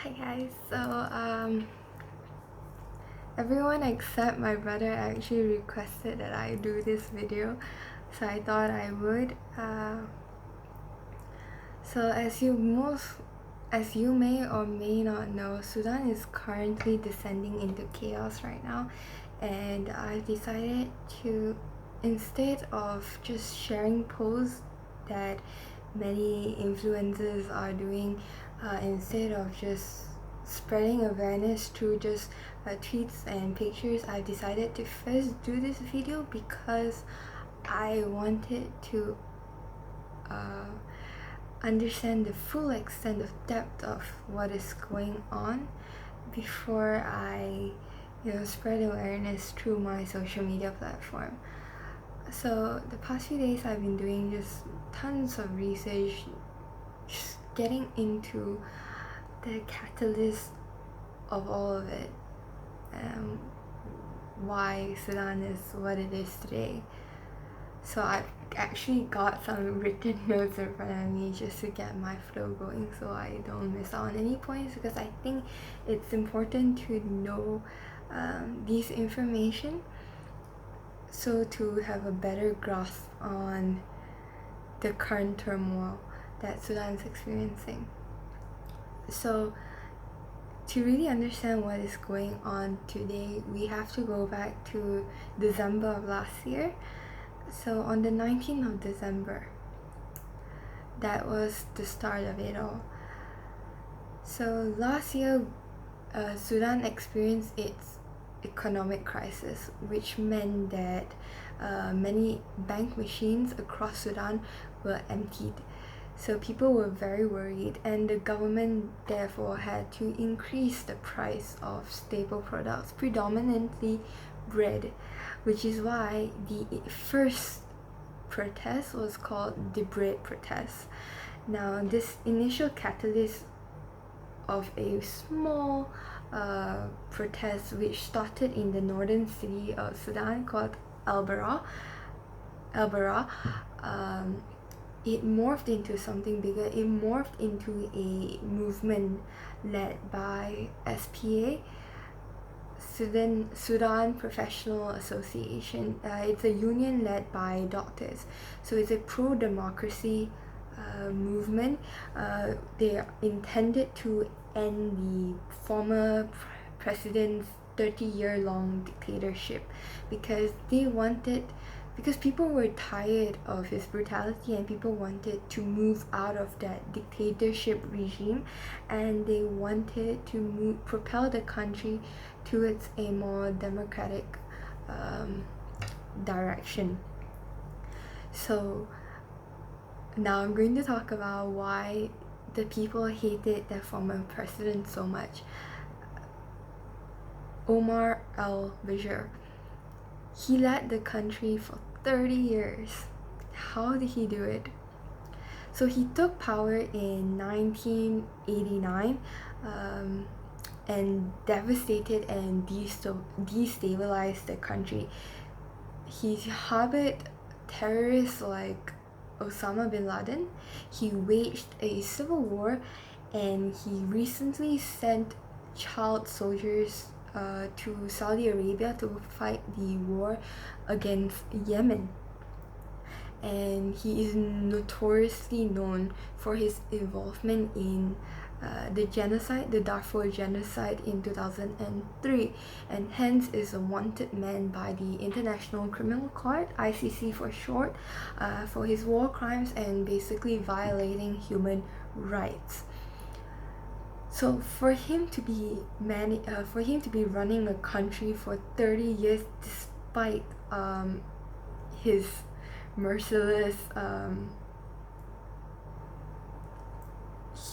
Hi guys, everyone except my brother actually requested that I do this video, so I thought I would. So as you may or may not know, Sudan is currently descending into chaos right now, and I've decided to, instead of just sharing posts that many influencers are doing, instead of just spreading awareness through just tweets and pictures, I decided to first do this video because I wanted to understand the full extent of depth of what is going on before I spread awareness through my social media platform. So the past few days I've been doing just tons of research, just getting into the catalyst of all of it, why Sudan is what it is today. So I actually got some written notes in front of me just to get my flow going so I don't miss out on any points, because I think it's important to know these information so to have a better grasp on the current turmoil that Sudan is experiencing. So to really understand what is going on today, we have to go back to December of last year. So on the 19th of December, that was the start of it all. So last year, Sudan experienced its economic crisis, which meant that many bank machines across Sudan were emptied. So people were very worried, and the government therefore had to increase the price of staple products, predominantly bread, which is why the first protest was called the bread protest. Now, this initial catalyst of a small protest which started in the northern city of Sudan called Al-Bara, it morphed into something bigger. It morphed into a movement led by SPA, Sudan Professional Association. It's a union led by doctors, so it's a pro-democracy movement. They are intended to end the former president's 30-year-long dictatorship, because people were tired of his brutality and people wanted to move out of that dictatorship regime, and they wanted to propel the country towards a more democratic direction. So now I'm going to talk about why the people hated their former president so much. Omar al-Bashir, he led the country for 30 years. How did he do it? So he took power in 1989 and devastated and destabilized the country. He harbored terrorists like Osama bin Laden. He waged a civil war, and he recently sent child soldiers to Saudi Arabia to fight the war against Yemen. And he is notoriously known for his involvement in the Darfur genocide in 2003, and hence is a wanted man by the International Criminal Court, ICC for short, for his war crimes and basically violating human rights. So for him to be running a country for 30 years despite his merciless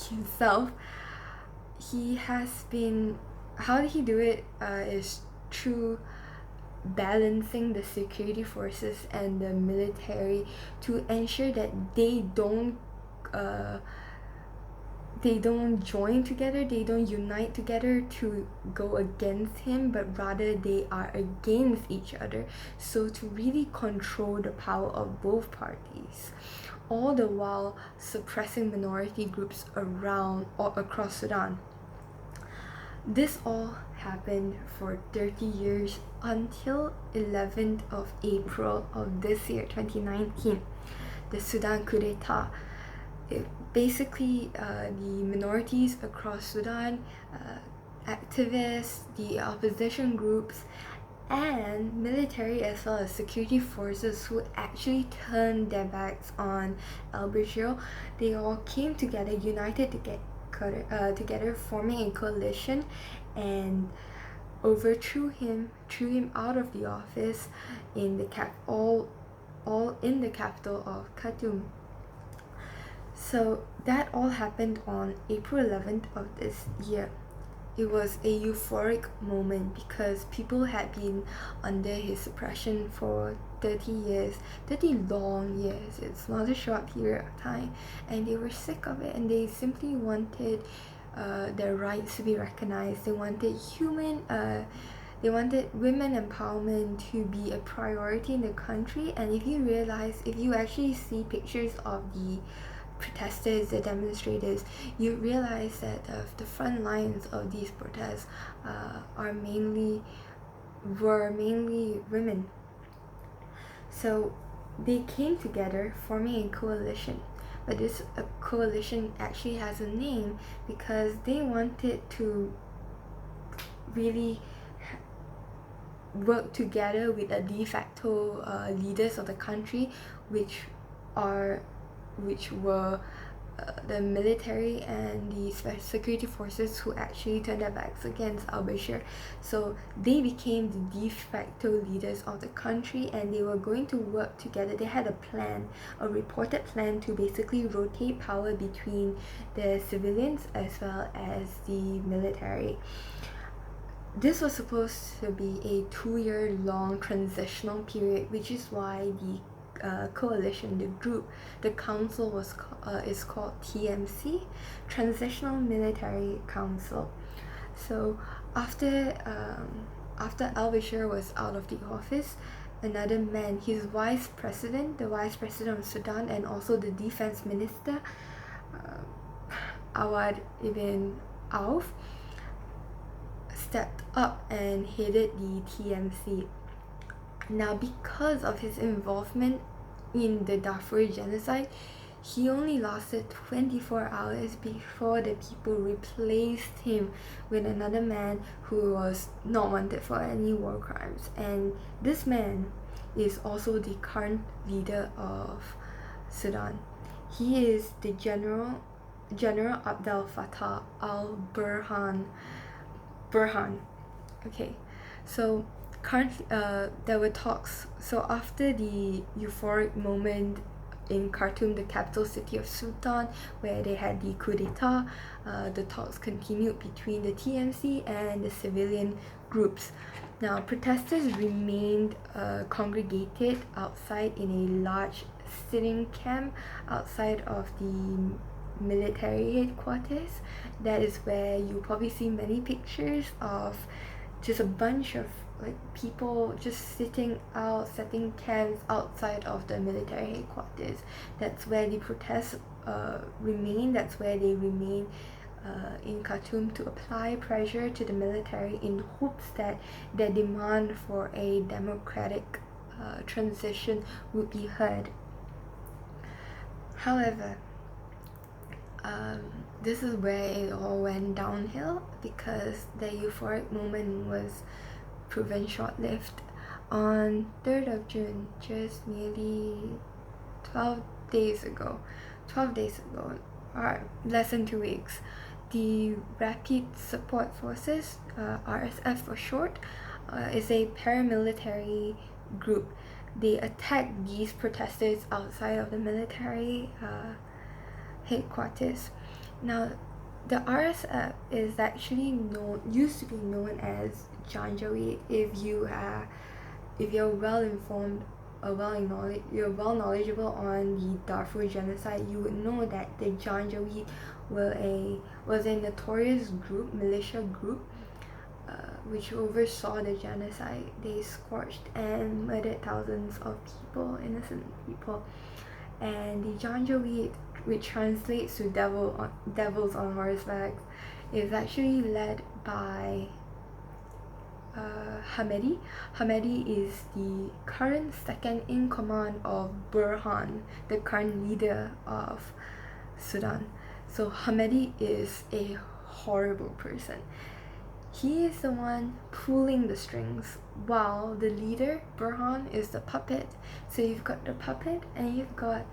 himself, how did he do it is through balancing the security forces and the military to ensure that they don't join together, they don't unite together to go against him, but rather they are against each other, so to really control the power of both parties, all the while suppressing minority groups around or across Sudan. This all happened for 30 years until 11th of April of this year, 2019, the Sudan coup d'etat. Basically, the minorities across Sudan, activists, the opposition groups, and military as well as security forces who actually turned their backs on al-Bashir, they all came together, united together, forming a coalition and overthrew him, threw him out of the office in the all in the capital of Khartoum. So that all happened on April 11th of this year. It was a euphoric moment because people had been under his suppression for 30 years, 30 long years. It's not a short period of time, and they were sick of it, and they simply wanted their rights to be recognized. They wanted they wanted women empowerment to be a priority in the country. And if you actually see pictures of the protesters, the demonstrators, you realize that the front lines of these protests were mainly women. So they came together, forming a coalition. But this coalition actually has a name because they wanted to really work together with the de facto leaders of the country, which were the military and the security forces who actually turned their backs against al-Bashir. So they became the de facto leaders of the country, and they were going to work together. They had a reported plan to basically rotate power between the civilians as well as the military. This was supposed to be a 2-year long transitional period, which is why the coalition, the group, the council is called TMC, Transitional Military Council. So after al-Bashir was out of the office, another man, his vice president, the vice president of Sudan, and also the defense minister, Awad ibn Auf, stepped up and headed the TMC. Now, because of his involvement in the Darfur genocide, he only lasted 24 hours before the people replaced him with another man who was not wanted for any war crimes. And this man is also the current leader of Sudan. He is the General Abdel Fattah al-Burhan. Okay, so currently there were talks. So after the euphoric moment in Khartoum, the capital city of Sudan, where they had the coup d'etat, the talks continued between the TMC and the civilian groups. Now, protesters remained congregated outside in a large sitting camp outside of the military headquarters. That is where you probably see many pictures of just a bunch of people just setting camps outside of the military headquarters. That's where the protests remain. That's where they remain in Khartoum to apply pressure to the military in hopes that their demand for a democratic transition would be heard. However, this is where it all went downhill, because the euphoric moment was proven short-lived. On 3rd of June, just nearly 12 days ago, or less than 2 weeks, the Rapid Support Forces, RSF for short, is a paramilitary group. They attacked these protesters outside of the military headquarters. Now, the RSF is actually used to be known as Janjaweed. If you're well informed or you're well knowledgeable on the Darfur genocide, you would know that the Janjaweed was a notorious militia group, which oversaw the genocide. They scorched and murdered thousands of people, innocent people. And the Janjaweed, which translates to devils on horseback, is actually led by Hamedi. Hamedi is the current second in command of Burhan, the current leader of Sudan. So Hamedi is a horrible person. He is the one pulling the strings, while the leader, Burhan, is the puppet. So you've got the puppet and you've got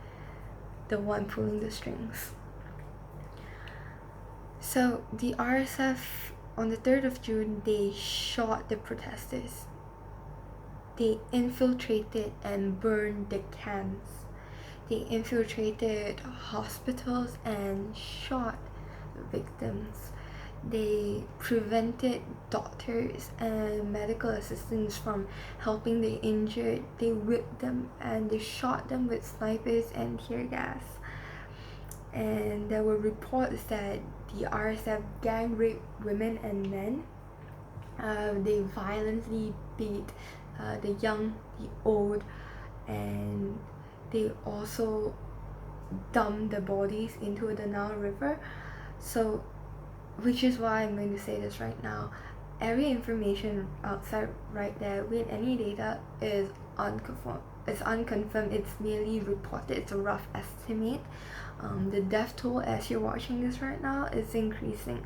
the one pulling the strings. So the RSF, on the 3rd of June, they shot the protesters. They infiltrated and burned the camps. They infiltrated hospitals and shot victims. They prevented doctors and medical assistants from helping the injured. They whipped them and they shot them with snipers and tear gas. And there were reports that the RSF gang raped women and men. They violently beat the young, the old, and they also dumped the bodies into the Nile River. So, which is why I'm going to say this right now. Every information outside right there with any data is unconfirmed. It's unconfirmed. It's merely reported. It's a rough estimate. The death toll as you're watching this right now is increasing,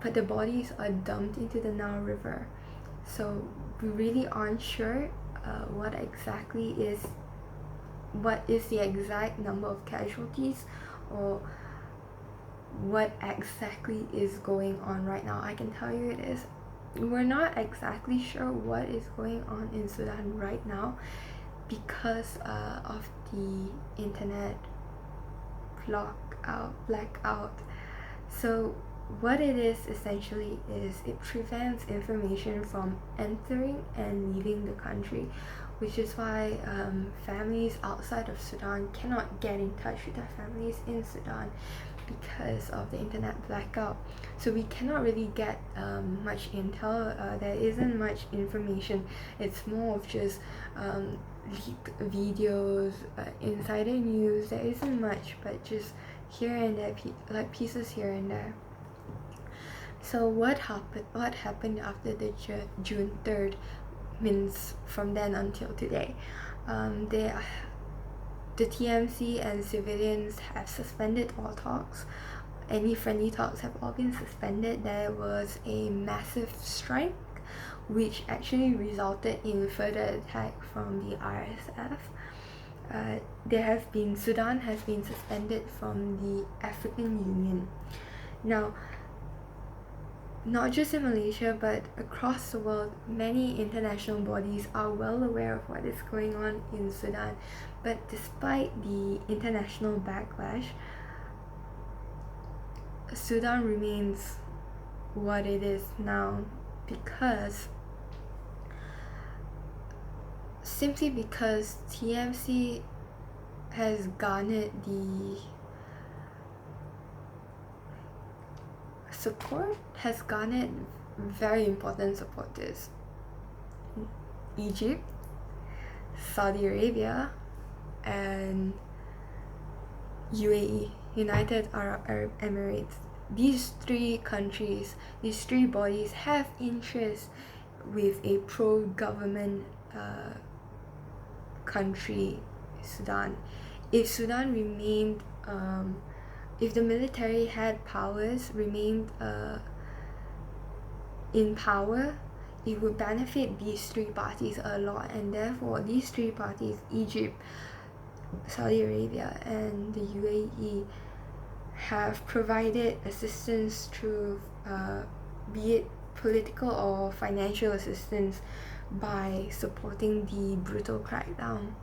but the bodies are dumped into the Nile River. So we really aren't sure what is the exact number of casualties or what exactly is going on right now. I can tell you it is. We're not exactly sure what is going on in Sudan right now because of the internet blackout. So what it is essentially is it prevents information from entering and leaving the country, which is why families outside of Sudan cannot get in touch with their families in Sudan because of the internet blackout. So we cannot really get much intel. There isn't much information. It's more of just leaked videos, insider news. There isn't much, but just here and there, like pieces here and there. So what happened after the June 3rd means from then until today. The TMC and civilians have suspended all talks. Any friendly talks have all been suspended. There was a massive strike which actually resulted in further attack from the RSF. Sudan has been suspended from the African Union. Now, not just in Malaysia but across the world, many international bodies are well aware of what is going on in Sudan. But despite the international backlash, Sudan remains what it is now simply because TMC has garnered the support, has garnered very important supporters. Egypt, Saudi Arabia, and UAE, United Arab Emirates. These three countries, these three bodies have interest with a pro-government country, Sudan. If Sudan remained, if the military had remained in power, it would benefit these three parties a lot, and therefore these three parties, Egypt, Saudi Arabia, and the UAE, have provided assistance through be it political or financial assistance by supporting the brutal crackdown.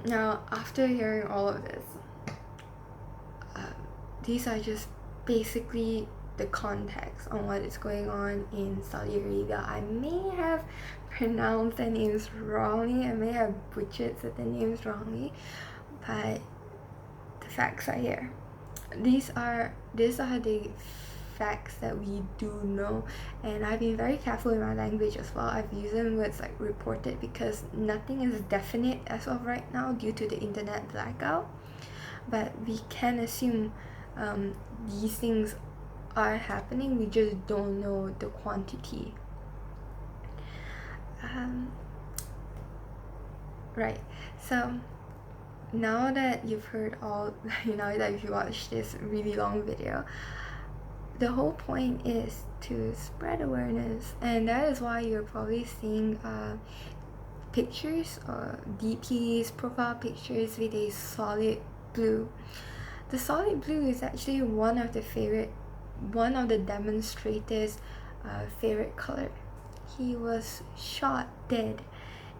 Now, after hearing all of this, these are just basically the context on what is going on in Saudi Arabia. I may have pronounced their names wrongly, I may have butchered certain names wrongly, but the facts are here. These are the facts that we do know, and I've been very careful in my language as well. I've used words like reported because nothing is definite as of right now due to the internet blackout, but we can assume these things are happening, we just don't know the quantity. Right, so now that you've heard all, now that you watched this really long video, the whole point is to spread awareness, and that is why you're probably seeing pictures or DPs, profile pictures with a solid blue. The solid blue is actually one of the demonstrators' favorite color. He was shot dead,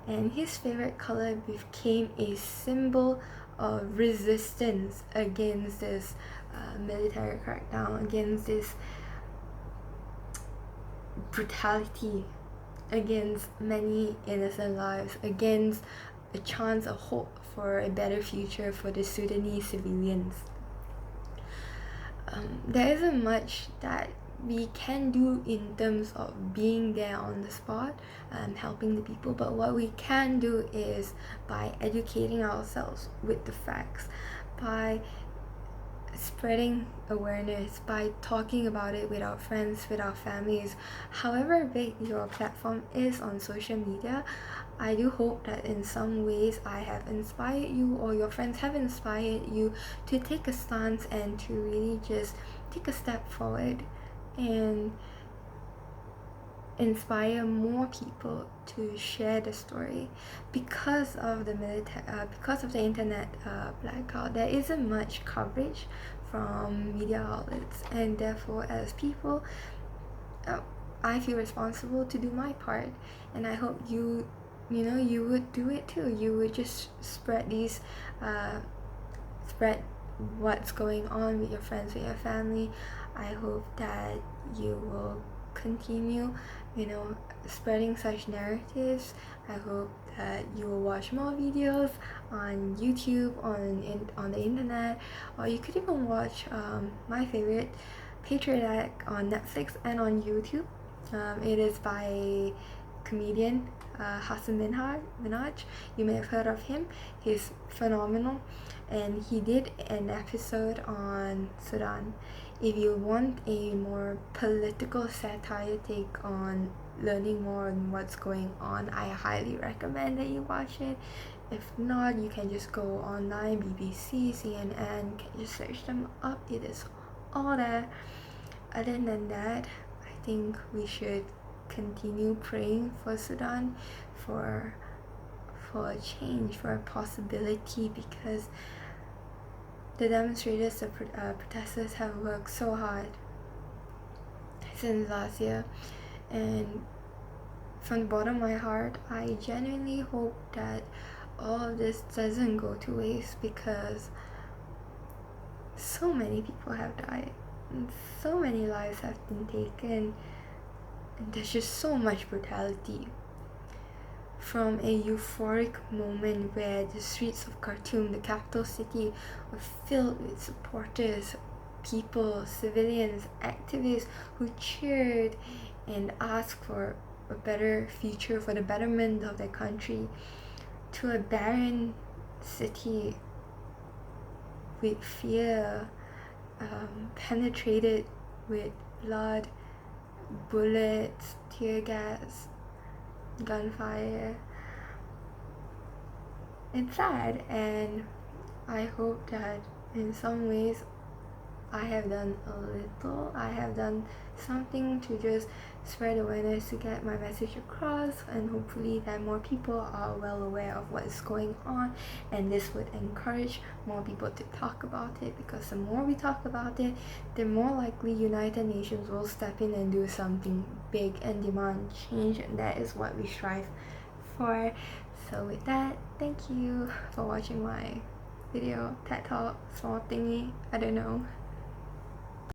and his favorite color became a symbol of resistance against this military crackdown, against this brutality, against many innocent lives, against a chance of hope for a better future for the Sudanese civilians. There isn't much that we can do in terms of being there on the spot and helping the people, but what we can do is by educating ourselves with the facts, by spreading awareness, by talking about it with our friends, with our families. However big your platform is on social media, I do hope that in some ways I have inspired you, or your friends have inspired you to take a stance and to really just take a step forward and inspire more people to share the story. Because of the because of the internet blackout, there isn't much coverage from media outlets, and therefore as people, I feel responsible to do my part, and I hope you would do it too. You would just spread what's going on with your friends, with your family. I hope that you will continue spreading such narratives. I hope that you will watch more videos on YouTube, on the internet, or you could even watch my favorite, Patriot Act, on Netflix and on YouTube. It is by a comedian, Hassan Minhaj. You may have heard of him. He's phenomenal, and he did an episode on Sudan. If you want a more political satire take on learning more on what's going on, I highly recommend that you watch it. If not, you can just go online, BBC, CNN, can just search them up. It is all there. Other than that, I think we should continue praying for Sudan, for a change, for a possibility, because the demonstrators, the protesters have worked so hard since last year, and from the bottom of my heart, I genuinely hope that all of this doesn't go to waste, because so many people have died, and so many lives have been taken, and there's just so much brutality. From a euphoric moment where the streets of Khartoum, the capital city, were filled with supporters, people, civilians, activists who cheered and asked for a better future, for the betterment of their country, to a barren city with fear, penetrated with blood, bullets, tear gas, gunfire. It's sad, and I hope that in some ways I have done a little. I have done something to just spread awareness, to get my message across, and hopefully that more people are well aware of what is going on, and this would encourage more people to talk about it, because the more we talk about it, the more likely United Nations will step in and do something big and demand change, and that is what we strive for. So with that, thank you for watching my video, TED Talk, small thingy, I don't know.